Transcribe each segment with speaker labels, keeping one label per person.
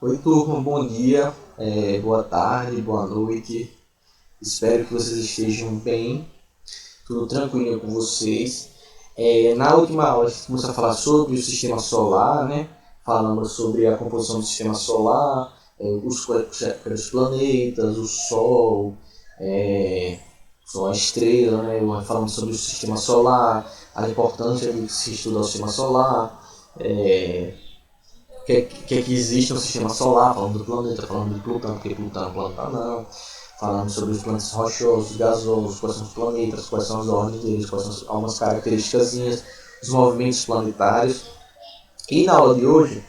Speaker 1: Oi, turma, bom dia, boa tarde, boa noite. Espero que vocês estejam bem, tudo tranquilo com vocês. Na última aula, a gente começou a falar sobre o sistema solar, né? Falamos sobre a composição do sistema solar, os planetas, o Sol, a estrela, né? Falamos sobre o sistema solar, a importância de se estudar o sistema solar. Que existe no sistema solar, falando do planeta, falando de Plutão, porque Plutão é um planeta não, falando sobre os planetas rochosos, gasosos, quais são os planetas, quais são as ordens deles, quais são algumas características, os movimentos planetários. E na aula de hoje,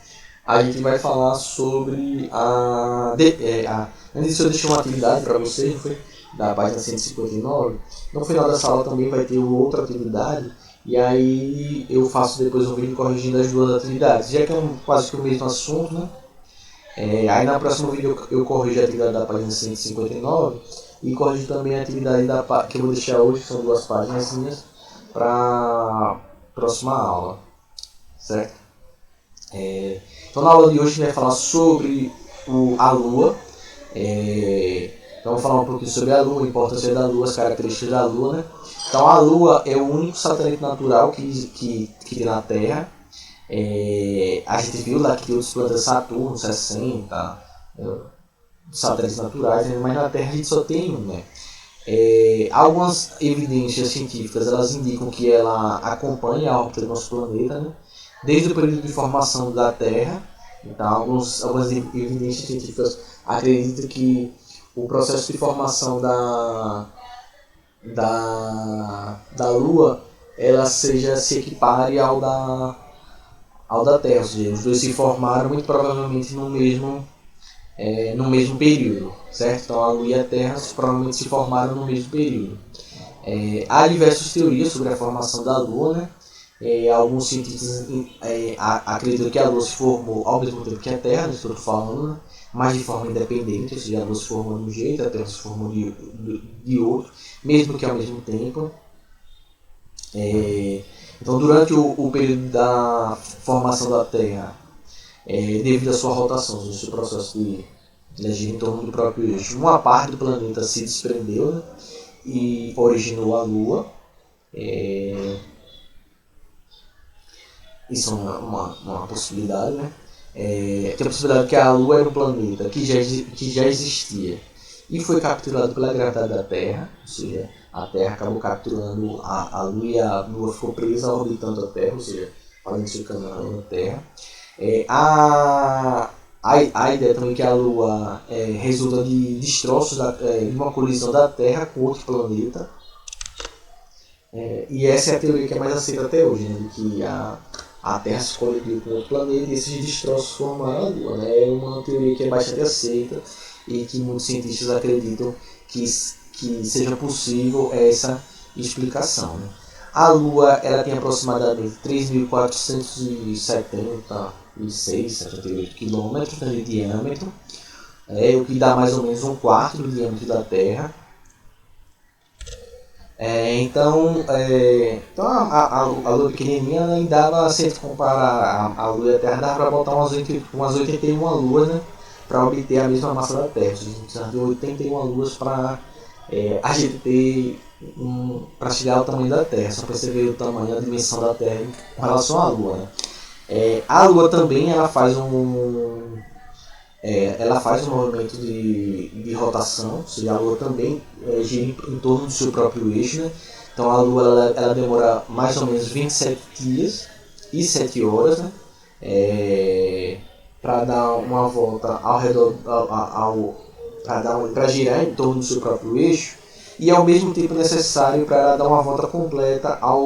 Speaker 1: a gente vai falar sobre antes eu deixei uma atividade para vocês, não foi? Da página 159. No final dessa aula também vai ter outra atividade, e aí eu faço depois um vídeo corrigindo as duas atividades, já que é quase que o mesmo assunto, né? Aí na próxima vídeo eu corrijo a atividade da página 159 e corrijo também a atividade que eu vou deixar hoje, que são duas páginas, para a próxima aula, certo? Então na aula de hoje a gente vai falar sobre a Lua. Então vamos falar um pouquinho sobre a Lua, a importância da Lua, as características da Lua, né? Então a Lua é o único satélite natural que tem na Terra. A gente viu lá que tem outros planetas, Saturno, 60 satélites naturais, né? Mas na Terra a gente só tem um, né? Algumas evidências científicas elas indicam que ela acompanha a órbita do nosso planeta, né? Desde o período de formação da Terra. Então algumas evidências científicas acreditam que o processo de formação da Lua ela se equipare ao da Terra, ou seja, os dois se formaram muito provavelmente no mesmo período, certo? Então a Lua e a Terra provavelmente se formaram no mesmo período. Há diversas teorias sobre a formação da Lua, né? Alguns cientistas acreditam que a Lua se formou ao mesmo tempo que a Terra, estou falando, né? Mas de forma independente, ou seja, a Lua se formou de um jeito, a Terra se formou de outro, mesmo que ao mesmo tempo. Então, durante o período da formação da Terra, devido à sua rotação, esse processo de agir em torno do próprio eixo, uma parte do planeta se desprendeu, né, e originou a Lua. Isso é uma possibilidade, né? Tem a possibilidade que a Lua era um planeta que já existia e foi capturado pela gravidade da Terra, ou seja, a Terra acabou capturando a Lua e a Lua ficou presa orbitando a Terra, ou seja, fazendo seu caminho na Terra. A ideia também que a Lua resulta de destroços de uma colisão da Terra com outro planeta. E essa é a teoria que é mais aceita até hoje, né, de que a Terra se colidiu com outro planeta e esses destroços formaram a Lua. Né? É uma teoria que é bastante aceita e que muitos cientistas acreditam que seja possível essa explicação. Né? A Lua ela tem aproximadamente 3.476 quilômetros de diâmetro, o que dá mais ou menos um quarto do diâmetro da Terra. Então a Lua pequenininha né, dava, se a gente comparar a Lua e a Terra, dava para botar umas 81 luas, né, para obter a mesma massa da Terra. A gente precisa de 81 luas para a gente ter para chegar ao tamanho da Terra, só para você ver o tamanho, a dimensão da Terra com relação à Lua. Né? A Lua também ela faz um movimento de rotação, ou seja, a Lua também gira em torno do seu próprio eixo. Né? Então a Lua ela demora mais ou menos 27 dias e 7 horas, né? Para dar uma volta ao redor, para girar em torno do seu próprio eixo, e ao mesmo tempo necessário para ela dar uma volta completa ao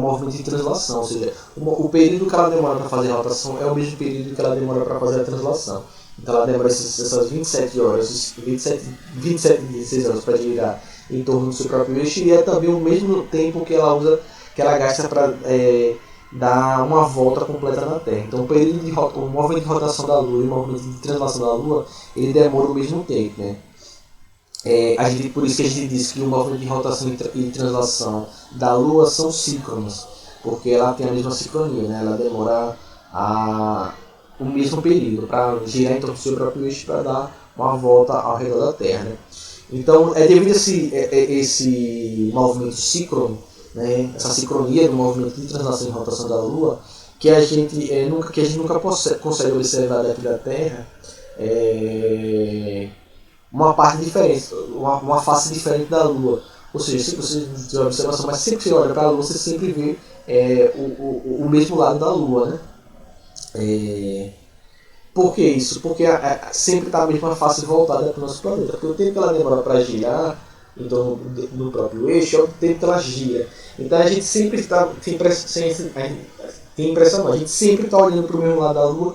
Speaker 1: movimento de translação, ou seja, o período que ela demora para fazer a rotação é o mesmo período que ela demora para fazer a translação. Então ela demora essas 27 horas, 27 dias, 6 horas para girar em torno do seu próprio eixo, e é também o mesmo tempo que ela gasta para dar uma volta completa na Terra. Então o movimento de rotação da Lua e o movimento de translação da Lua, ele demora o mesmo tempo, né? Por isso que a gente diz que o movimento de rotação e translação da Lua são síncronos, porque ela tem a mesma sincronia, né? Ela demora o mesmo período, para girar em torno do seu próprio eixo para dar uma volta ao redor da Terra. Né? Então, é devido a esse movimento síncrono, né, essa sincronia do movimento de translação e rotação da Lua, que a gente nunca consegue observar daqui da Terra uma parte diferente, uma face diferente da Lua. Ou seja, se você tem uma observação, mas sempre que você olha para a Lua, você sempre vê o mesmo lado da Lua. Né? Por que isso? Porque sempre está a mesma face voltada para o nosso planeta. Porque o tempo que ela demora para girar em torno do próprio eixo é o tempo que ela gira. Então a gente sempre tem impressão, a gente sempre está olhando para o mesmo lado da Lua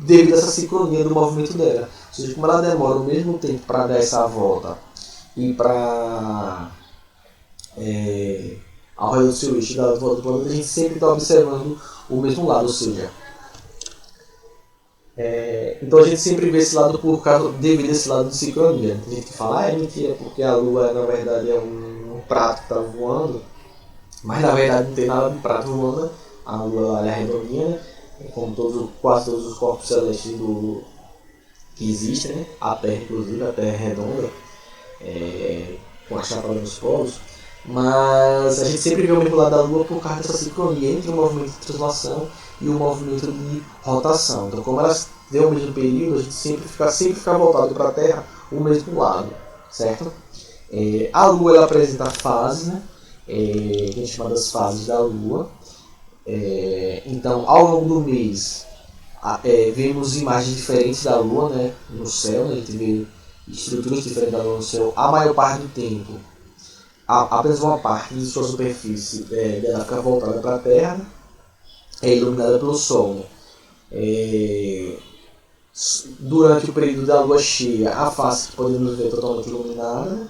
Speaker 1: devido a essa sincronia do movimento dela. Ou seja, como ela demora o mesmo tempo para dar essa volta e para ao redor do seu eixo da volta do planeta, a gente sempre está observando o mesmo lado, ou seja, então a gente sempre vê esse lado devido a esse lado de sincronia. Tem gente que fala, é mentira, porque a Lua na verdade é um prato que está voando, mas na verdade não tem nada de prato voando. A Lua é redondinha, né? Como quase todos os corpos celestes que existem, né? A Terra inclusive, a Terra é redonda, com a chapa nos polos. Mas a gente sempre vê o mesmo lado da Lua por causa dessa sincronia entre o movimento de translação e o movimento de rotação. Então, como elas têm o mesmo período, a gente sempre fica voltado para a Terra o mesmo lado, certo? A Lua ela apresenta fases, né? Que a gente chama das fases da Lua. Então, ao longo do mês, vemos imagens diferentes da Lua, né? No céu, né? A gente vê estruturas diferentes da Lua no céu. A maior parte do tempo, apenas uma parte de sua superfície dela fica voltada para a Terra, né? É iluminada pelo Sol. Né? Durante o período da Lua cheia, a face que podemos ver totalmente iluminada. Né?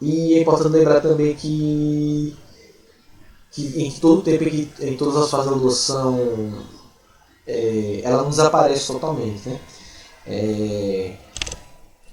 Speaker 1: E é importante lembrar também que em todo o tempo em todas as fases da Lua ela não desaparece totalmente. Né?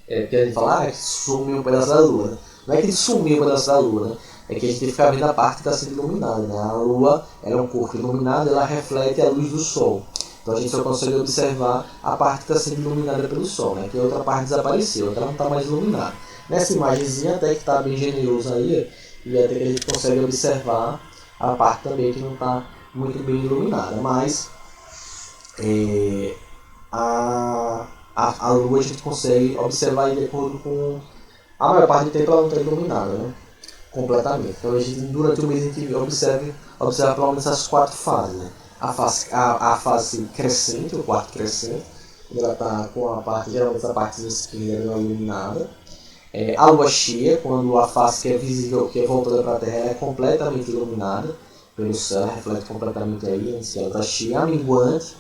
Speaker 1: Que a gente fala que sumiu um pedaço da Lua. Né? Não é que sumiu um pedaço da Lua, né? É que a gente fica vendo a parte que está sendo iluminada. Né? A Lua ela é um corpo iluminado, ela reflete a luz do Sol. Então a gente só consegue observar a parte que está sendo iluminada pelo Sol, né? Que a outra parte desapareceu, outra não está mais iluminada. Nessa imagenzinha até que está bem generosa aí, e até que a gente consegue observar a parte também que não está muito bem iluminada. Mas a Lua a gente consegue observar de acordo com a maior parte do tempo ela não está iluminada, né? Completamente. Então a gente, durante o mês a gente observa pelo menos essas 4 fases. Né? A fase crescente, o quarto crescente, ela está com a parte, geralmente a parte esquerda iluminada. A lua cheia, quando a face que é visível, que é voltada para a Terra, ela é completamente iluminada pelo céu, reflete completamente aí, em si ela está cheia. A minguante,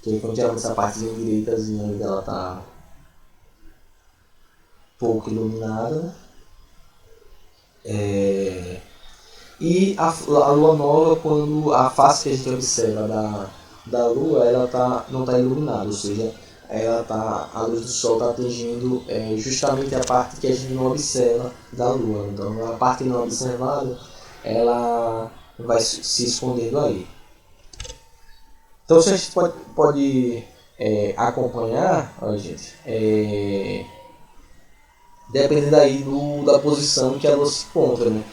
Speaker 1: que é quando geralmente essa partezinha direitazinha aí dela está pouco iluminada. E a lua nova, quando a face que a gente observa da lua ela não está iluminada, ou seja, a luz do sol está atingindo justamente a parte que a gente não observa da lua. Então a parte não observada ela vai se escondendo aí. Então se a gente pode acompanhar, olha, gente, dependendo aí da posição que a lua se encontra, né?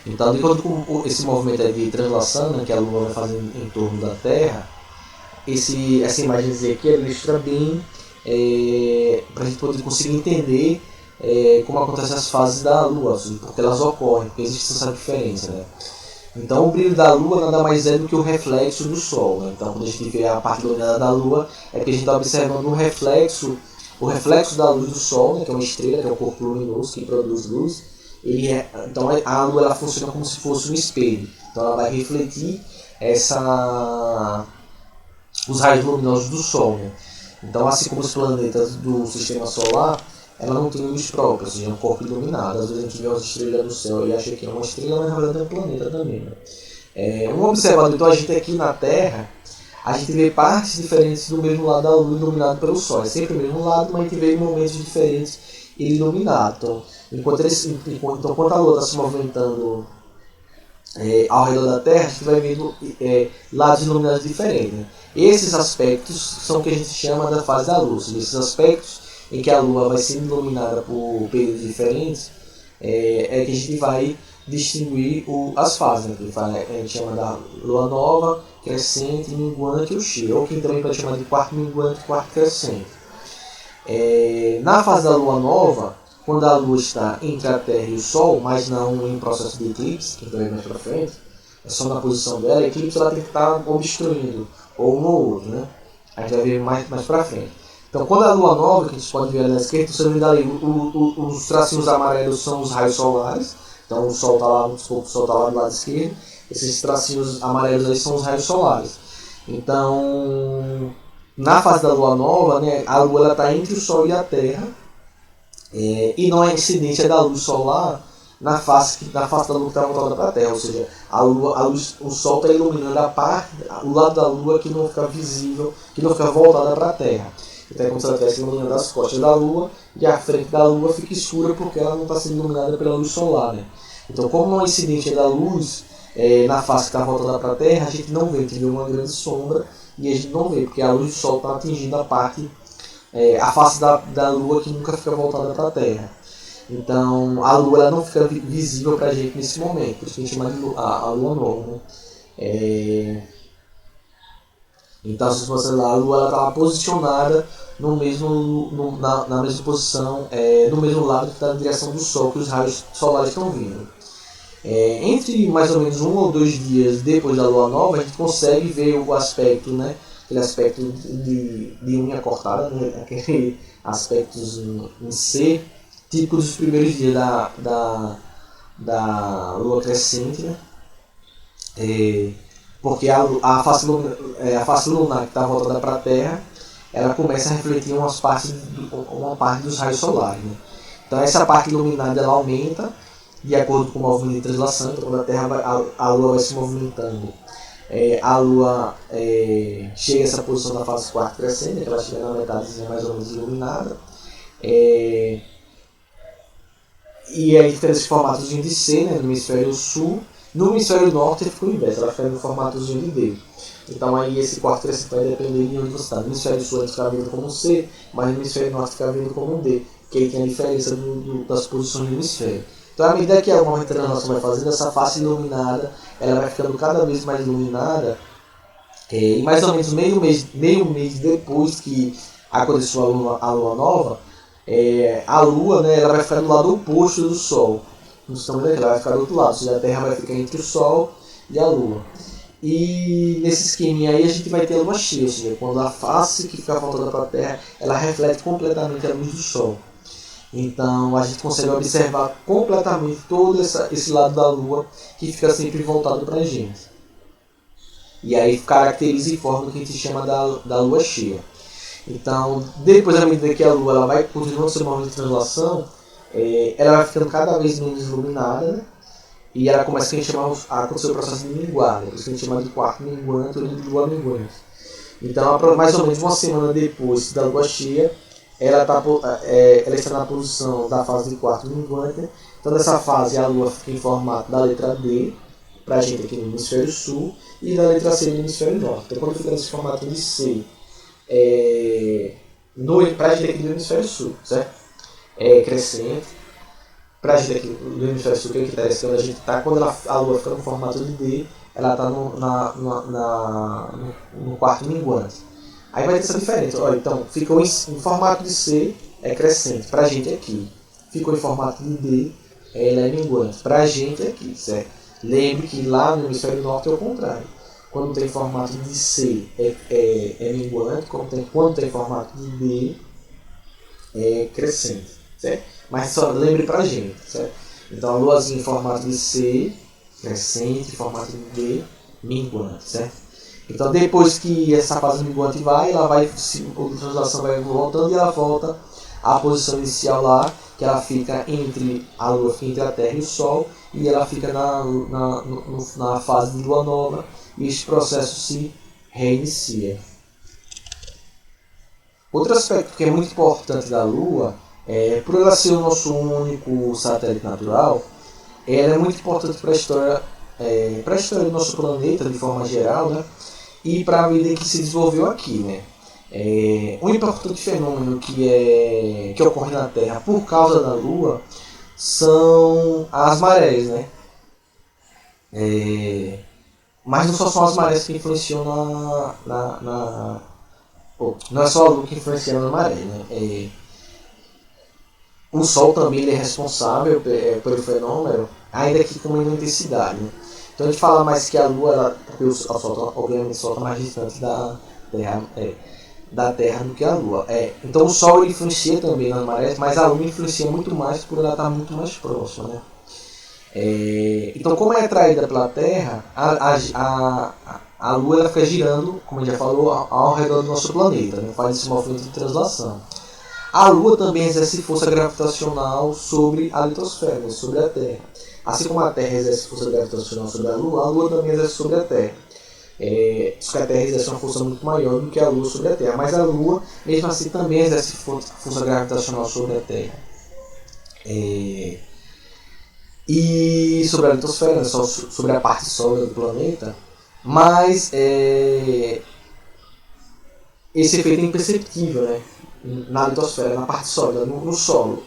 Speaker 1: Então, de acordo com esse movimento de translação, né, que a Lua vai fazendo em torno da Terra, essa imagenzinha aqui ilustra bem para a gente poder conseguir entender como acontecem as fases da Lua, porque elas ocorrem, porque existe essa diferença. Né? Então, o brilho da Lua nada mais é do que o reflexo do Sol. Né? Então, quando a gente vê a parte iluminada da Lua, é que a gente está observando o reflexo da luz do Sol, né, que é uma estrela, que é um corpo luminoso que produz luz. Então a Lua ela funciona como se fosse um espelho. Então ela vai refletir os raios luminosos do Sol. Né? Então, assim como os planetas do Sistema Solar, ela não tem luz própria, ou seja, é um corpo iluminado. Às vezes a gente vê umas estrelas no céu e acha que é uma estrela, mas na verdade é um planeta também. Né? Um observador, então a gente aqui na Terra, a gente vê partes diferentes do mesmo lado da Lua iluminado pelo Sol. É sempre o mesmo lado, mas a gente vê em momentos diferentes ele iluminado. Então, enquanto a Lua está se movimentando ao redor da Terra, a gente vai vendo lados iluminados diferentes. Né? Esses aspectos são o que a gente chama da fase da luz. Esses aspectos em que a Lua vai sendo iluminada por períodos diferentes que a gente vai distinguir as fases. Né? A gente chama da Lua nova, crescente, minguante ou cheia, ou que também pode chamar de quarto minguante e quarto crescente. Na fase da Lua nova, quando a Lua está entre a Terra e o Sol, mas não em processo de eclipse, que vai mais para frente, é só na posição dela, a eclipse ela tem que estar obstruindo, ou um ou outro, né? A gente vai ver mais para frente. Então, quando a Lua nova, que a gente pode ver ali na esquerda, você vê dali, os tracinhos amarelos são os raios solares, então o Sol está lá, o Sol está lá do lado esquerdo, esses tracinhos amarelos aí são os raios solares. Então, na fase da Lua nova, né, a Lua está entre o Sol e a Terra, e não é incidência da luz solar na face da Lua que está voltada para a Terra, ou seja, o Sol está iluminando o lado da Lua que não fica visível, que não fica voltada para a Terra. Então é como se ela estivesse iluminando as costas da Lua e a frente da Lua fica escura porque ela não está sendo iluminada pela luz solar. Né? Então, como não é incidência da luz na face que está voltada para a Terra, a gente não vê, a gente vê uma grande sombra e a gente não vê, porque a luz do Sol está atingindo a face da Lua que nunca fica voltada para a Terra. Então a Lua ela não fica visível para a gente nesse momento, por isso que a gente chama de a Lua nova. Né? Então, se você lá, a Lua está posicionada na mesma posição, no mesmo lado que está na direção do Sol, que os raios solares estão vindo. Entre mais ou menos 1 ou 2 dias depois da Lua nova, a gente consegue ver o aspecto, né? Aquele aspecto de unha cortada, né? Aquele aspecto em C, típico dos primeiros dias da Lua crescente, né? Porque a face lunar que está voltada para a Terra, ela começa a refletir uma parte dos raios solares. Né? Então essa parte iluminada ela aumenta de acordo com o movimento de translação. Então quando a Lua vai se movimentando, a Lua chega a essa posição da fase quarto crescente, que ela chega na metade mais ou menos iluminada. E aí fica nesse formatozinho de C, né, no hemisfério sul. No hemisfério norte ele fica o inverso, ela fica no formatozinho de D. Então aí esse quarto crescente vai depender de onde você está. No hemisfério sul ele fica vindo como um C, mas no hemisfério norte fica vindo como um D, que aí tem a diferença das posições do hemisfério. Então, à medida que a translação vai fazendo, essa face iluminada, ela vai ficando cada vez mais iluminada, e mais ou menos meio mês depois que aconteceu a Lua nova, a Lua, né, ela vai ficar do lado oposto do Sol. Ela vai ficar do outro lado, ou seja, a Terra vai ficar entre o Sol e a Lua. E nesse esquema aí a gente vai ter a Lua cheia, ou seja, quando a face que fica voltada para a Terra, ela reflete completamente a luz do Sol. Então a gente consegue observar completamente todo esse lado da Lua que fica sempre voltado para a gente. E aí caracteriza e forma o que a gente chama da Lua cheia. Então, depois, à medida que a Lua ela vai continuando seu movimento de translação, ela vai ficando cada vez menos iluminada, né? E ela começa a acontecer o processo de minguar, né? Por isso que a gente chama de quarto minguante ou de lua minguante. Então, mais ou menos uma semana depois da Lua cheia, ela está na posição da fase de quarto minguante. Né? Então, nessa fase, a Lua fica em formato da letra D, para a gente aqui no hemisfério sul, e da letra C no hemisfério norte. Então, quando fica nesse formato de C, para a gente aqui do hemisfério sul, certo? Crescente. Para a gente aqui do hemisfério sul, que interessa quando a gente está, quando a Lua fica no formato de D, ela está no quarto minguante. Aí vai ter essa diferença. Olha, então, ficou em formato de C, crescente. Para a gente aqui. Ficou em formato de D, ela é minguante. Para a gente aqui, certo? Lembre que lá no hemisfério norte é o contrário. Quando tem formato de C é minguante, quando tem formato de D é crescente, certo? Mas só lembre pra gente, certo? Então a luazinha em formato de C, crescente, em formato de D, minguante, certo? Então depois que essa fase minguante a translação vai voltando e ela volta à posição inicial lá, que ela fica a Lua fica entre a Terra e o Sol, e ela fica na fase de Lua nova, e esse processo se reinicia. Outro aspecto que é muito importante da Lua, por ela ser o nosso único satélite natural, ela é muito importante para a história para a história do nosso planeta de forma geral, né? E para a vida que se desenvolveu aqui, né? Um importante fenômeno que ocorre na Terra por causa da Lua são as marés, né? Mas não só são as marés que influenciam não é só a Lua que influencia na maré, né? O Sol também ele é responsável pelo fenômeno, ainda que com menor intensidade, né? Então a gente fala mais que a Lua, porque o Sol obviamente está mais distante da Terra do que a Lua. Então o Sol ele influencia também nas marés, mas a Lua influencia muito mais por ela estar muito mais próxima, né? Então, como é atraída pela Terra, a Lua ela fica girando, como a gente já falou, ao redor do nosso planeta, né? Faz esse movimento de translação. A Lua também exerce força gravitacional sobre a litosfera, né? Sobre a Terra. Assim como a Terra exerce força gravitacional sobre a Lua também exerce sobre a Terra. Só que a Terra exerce uma força muito maior do que a Lua sobre a Terra. Mas a Lua, mesmo assim, também exerce força gravitacional sobre a Terra. E sobre a litosfera, né? Sobre a parte sólida do planeta. Mas esse efeito é imperceptível, né? Na litosfera, na parte sólida, no solo.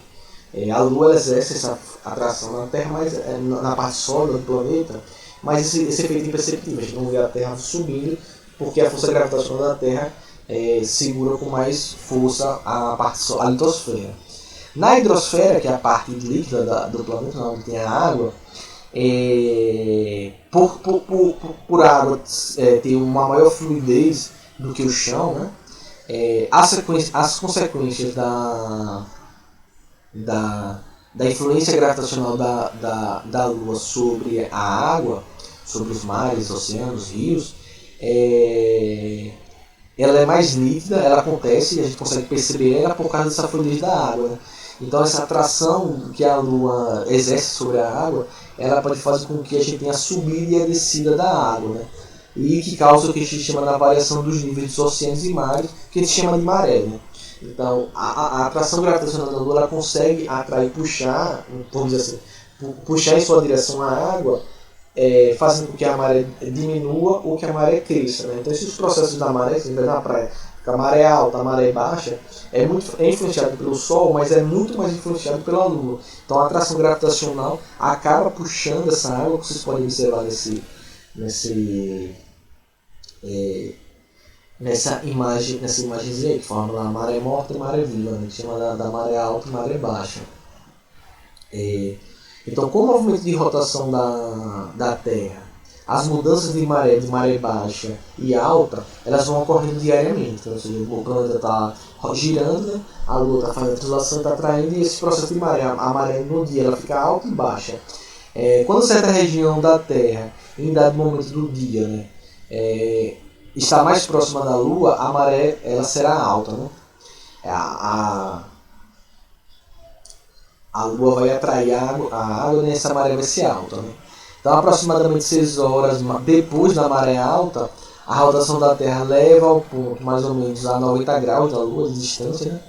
Speaker 1: A Lua ela exerce essa atração na Terra, mas na parte sólida do planeta, mas esse efeito é imperceptível. A gente não vê a Terra subindo, porque a força gravitacional da Terra segura com mais força a litosfera. Na hidrosfera, que é a parte líquida do planeta, onde tem a água, por a água ter uma maior fluidez do que o chão, né? As consequências da influência gravitacional da Lua sobre a água, sobre os mares, oceanos, rios, ela é mais nítida, ela acontece e a gente consegue perceber ela por causa dessa fluidez da água, né? Então essa atração que a Lua exerce sobre a água, ela pode fazer com que a gente tenha a subida e a descida da água, né? E que causa o que a gente chama da variação dos níveis dos oceanos e mares, que a gente chama de maré, né? Então a atração gravitacional da Lua ela consegue atrair, puxar, vamos dizer assim, puxar em sua direção a água, fazendo com que a maré diminua ou que a maré cresça, né? Então esses processos da maré, que na praia, a maré alta, a maré baixa, é influenciado pelo Sol, mas é muito mais influenciado pela Lua. Então a atração gravitacional acaba puxando essa água, que vocês podem observar nessa imagenzinha aí, que forma lá maré morta e maré viva, né? Que chama da maré alta e maré baixa. Então, com o movimento de rotação da Terra, as mudanças de maré baixa e alta, elas vão ocorrendo diariamente. Então, ou seja, o planeta está girando, né? A Lua está fazendo a translação, está atraindo, e esse processo de maré, a maré no dia ela fica alta e baixa. Quando certa região da Terra, em dado momento do dia, né, está mais próxima da Lua, a maré ela será alta, né? A Lua vai atrair a água e essa maré vai ser alta, né? Então, aproximadamente 6 horas depois da maré alta, a rotação da Terra leva ao ponto mais ou menos a 90 graus da Lua de distância, né?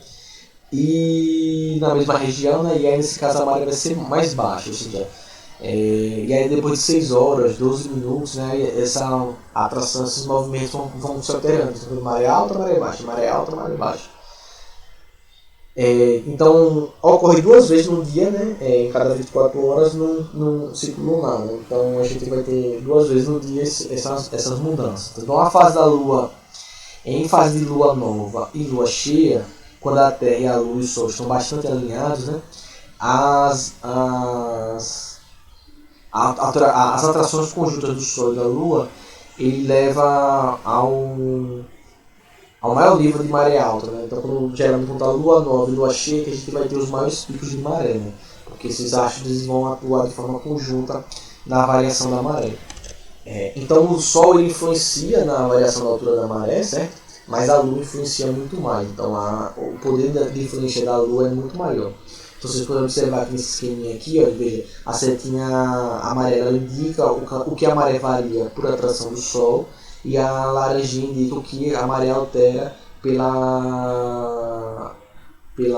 Speaker 1: E na mesma região, né? E aí nesse caso a maré vai ser mais baixa, ou seja, e aí depois de 6 horas, 12 minutos, né? Essa atração, esses movimentos vão se alterando, então, maré alta, maré baixa, maré alta, maré baixa. Então ocorre 2 vezes no dia, né? Em cada 24 horas num ciclo lunar, né? Então a gente vai ter 2 vezes no dia essas mudanças. Então a fase da Lua, em fase de Lua nova e Lua cheia, quando a Terra e a Lua e o Sol estão bastante alinhados, né? As atrações conjuntas do Sol e da Lua, ele leva ao maior nível de maré alta, né? Então, geralmente, quando a Lua nova e Lua cheia, que a gente vai ter os maiores picos de maré, né? Porque esses astros vão atuar de forma conjunta na variação da maré. Então, o Sol ele influencia na variação da altura da maré, certo? Mas a Lua influencia muito mais. Então, o poder de influência da Lua é muito maior. Então, vocês podem observar que nesse esqueminha aqui, ó, veja, a setinha amarela indica o que a maré varia por atração do Sol, e a laranjinha indica o que a maré altera pela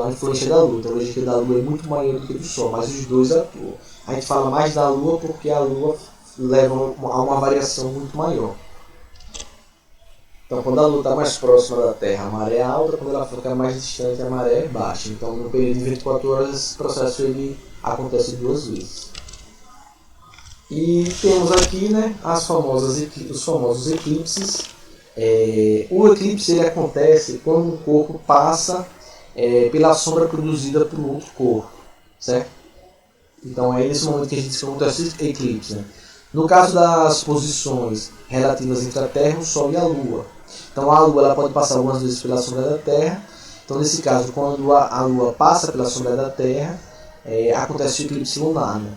Speaker 1: influência da Lua. Então veja que a da Lua é muito maior do que a do Sol, mas os dois atuam. A gente fala mais da Lua porque a Lua levam a uma variação muito maior. Então, quando a Lua está mais próxima da Terra, a maré é alta; quando ela fica mais distante, a maré é baixa. Então, no período de 24 horas, esse processo ele acontece 2 vezes. E temos aqui, né, os famosos eclipses. O eclipse ele acontece quando um corpo passa pela sombra produzida por outro corpo, certo? Então é nesse momento que a gente diz que acontece eclipse, né? No caso das posições relativas entre a Terra, o Sol e a Lua. Então a Lua ela pode passar algumas vezes pela sombra da Terra. Então nesse caso, quando a Lua passa pela sombra da Terra, acontece o eclipse lunar, né?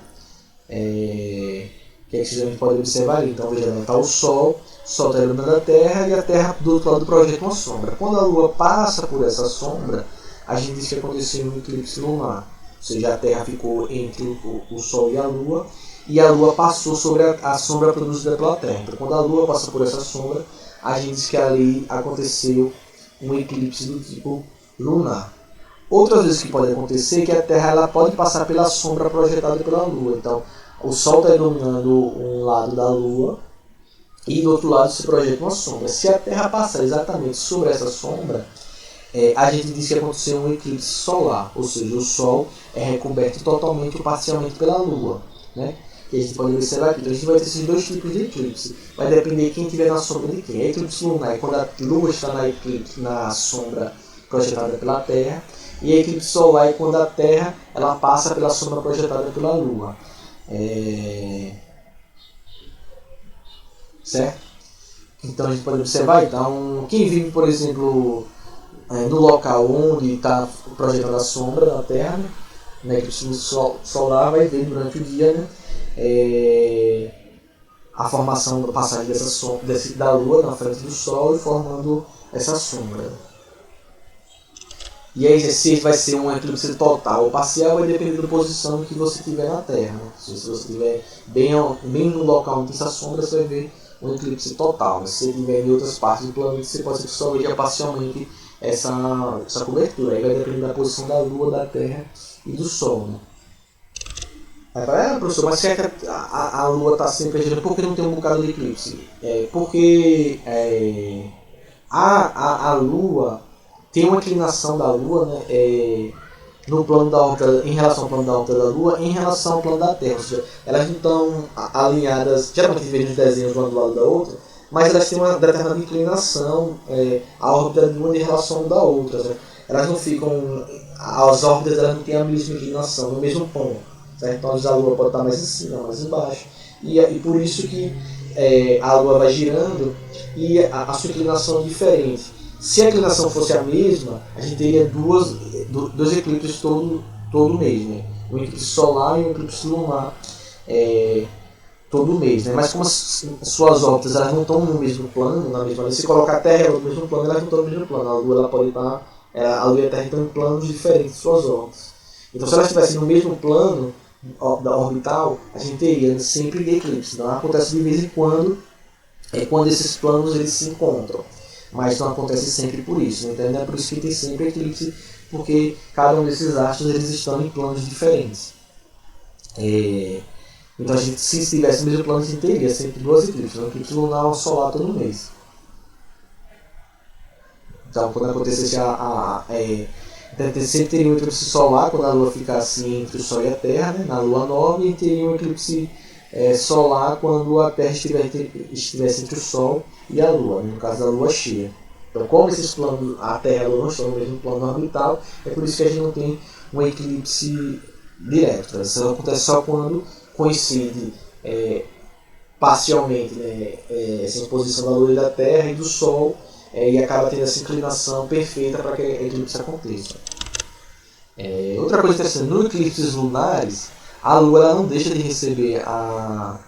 Speaker 1: Que a gente pode observar ali. Então veja, está o Sol está iluminando a Terra e a Terra do outro lado projeta uma sombra. Quando a Lua passa por essa sombra, a gente diz que aconteceu um eclipse lunar. Ou seja, a Terra ficou entre o Sol e a Lua passou sobre a sombra produzida pela Terra. Então, quando a Lua passa por essa sombra, a gente diz que ali aconteceu um eclipse do tipo lunar. Outras vezes que pode acontecer é que a Terra ela pode passar pela sombra projetada pela Lua. Então, o Sol está iluminando um lado da Lua e do outro lado se projeta uma sombra. Se a Terra passar exatamente sobre essa sombra, a gente diz que aconteceu um eclipse solar, ou seja, o Sol é recoberto totalmente ou parcialmente pela Lua, né? Que a gente pode observar aqui. Então a gente vai ter esses 2 tipos de eclipse. Vai depender de quem estiver na sombra de quem. A eclipse lunar é quando a Lua está na sombra projetada pela Terra, e a eclipse solar é quando a Terra ela passa pela sombra projetada pela Lua. Certo? Então a gente pode observar. Então, quem vive, por exemplo, no local onde está projetada a sombra da Terra, né, que o solar vai ver durante o dia, né, a formação da passagem da Lua na frente do Sol e formando essa sombra. E aí, se vai ser um eclipse total ou parcial, vai depender da posição que você tiver na Terra. Né? Se você estiver bem no local onde tem essa sombra, você vai ver um eclipse total. Mas se você estiver em outras partes do planeta, você pode ser que só veja parcialmente essa cobertura. Aí vai depender da posição da Lua, da Terra e do Sol. Né? Aí, professor, mas se a Lua está sempre girando, por que não tem um bocado de eclipse? Porque a Lua tem uma inclinação da Lua, né, no plano da órbita, em relação ao plano da órbita da Lua, em relação ao plano da Terra. Ou seja, elas não estão alinhadas, geralmente vê nos desenhos uma do lado da outra, mas elas têm uma determinada inclinação, a órbita de uma em relação da outra. Né? Elas não ficam, as órbitas elas não têm a mesma inclinação, no mesmo ponto. Certo? Então a Lua pode estar mais em cima, mais embaixo. E por isso que a Lua vai girando e a sua inclinação é diferente. Se a inclinação fosse a mesma, a gente teria dois eclipses todo mês, né? Um eclipse solar e um eclipse lunar todo mês, né? Mas como as suas órbitas elas não estão no mesmo plano, na mesma, se colocar a Terra no mesmo plano, elas não estão no mesmo plano. A Lua ela pode estar, a Lua e a Terra estão em planos diferentes de suas órbitas. Então, se elas estivessem no mesmo plano da orbital, a gente teria sempre eclipse. Então, acontece de vez em quando, quando esses planos eles se encontram. Mas não acontece sempre por isso, então é por isso que tem sempre eclipse, porque cada um desses astros eles estão em planos diferentes. Então a gente, se estivesse no mesmo plano, a gente teria sempre 2 eclipses, um eclipse lunar e um solar todo mês. Então quando acontecesse sempre teria um eclipse solar, quando a Lua ficasse entre o Sol e a Terra, né, na Lua nova, e teria um eclipse solar quando a Terra estivesse entre o Sol e a Lua, no caso da Lua cheia. Então, como esses planos, a Terra e a Lua não estão no mesmo plano orbital, é por isso que a gente não tem um eclipse direto. Isso acontece só quando coincide parcialmente, né, essa oposição da Lua e da Terra e do Sol, e acaba tendo essa inclinação perfeita para que a eclipse aconteça. Outra coisa interessante, nos eclipses lunares, a Lua ela não deixa de receber a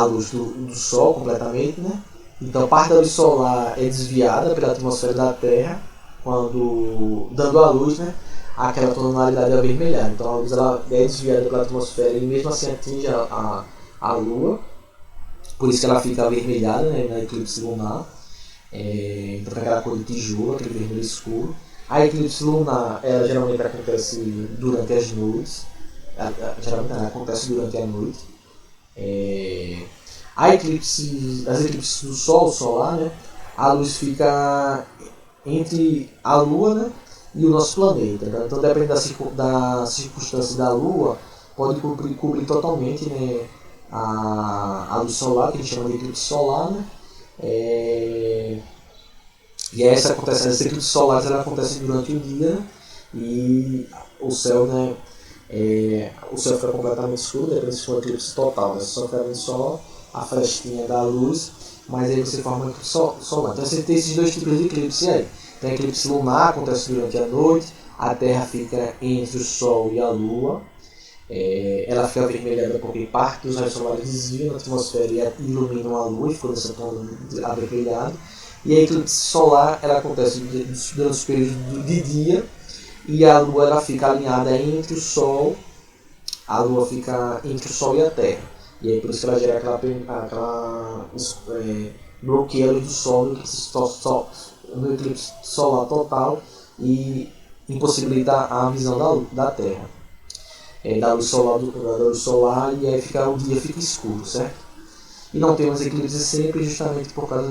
Speaker 1: luz do Sol completamente, né? Então parte da luz solar é desviada pela atmosfera da Terra, dando a luz, né, aquela tonalidade avermelhada. Então a luz ela é desviada pela atmosfera e mesmo assim atinge a Lua, por isso que ela fica avermelhada, né, na eclipse lunar. Então aquela cor de tijolo, aquele vermelho escuro. A eclipse lunar ela geralmente acontece durante as noites. Geralmente ela acontece durante a noite. As eclipses do Sol solar, né, a luz fica entre a Lua, né, e o nosso planeta. Né? Então, depende da circunstância da Lua, pode cobrir totalmente, né, a luz solar, que a gente chama de eclipse solar. Né? E essa eclipse solar ela acontece durante o dia, né? E o céu, né, o céu fica completamente escuro, depende se for um eclipse total, né? Só fica só a frestinha da luz, mas aí você forma um eclipse solar. Então você tem esses dois tipos de eclipse aí. Tem eclipse lunar, acontece durante a noite, a Terra fica entre o Sol e a Lua. Ela fica avermelhada porque parte dos raios solares desviam na atmosfera e iluminam a Lua e ficou nessa tom avermelhado. E a eclipse solar ela acontece durante os períodos de dia, e a Lua ela fica alinhada entre o Sol, a Lua fica entre o Sol e a Terra. E aí por isso que ela gera aquela bloqueio a luz do Sol no eclipse solar total e impossibilita a visão da Terra. Da luz solar, e aí o dia fica escuro, certo? E não temos eclipses sempre justamente por causa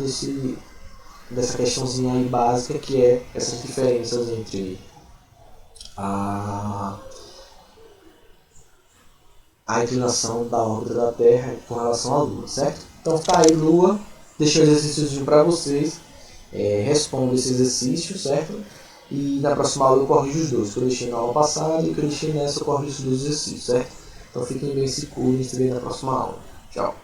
Speaker 1: dessa questãozinha aí básica, que é essas diferenças entre a inclinação da órbita da Terra com relação à Lua, certo? Então tá aí, Lua, deixei um exercício para vocês, respondo esse exercício, certo? E na próxima aula eu corrijo os dois, que eu deixei na aula passada e que eu deixei nessa eu corrijo os dois exercícios, certo? Então fiquem bem seguros e se vê na próxima aula. Tchau!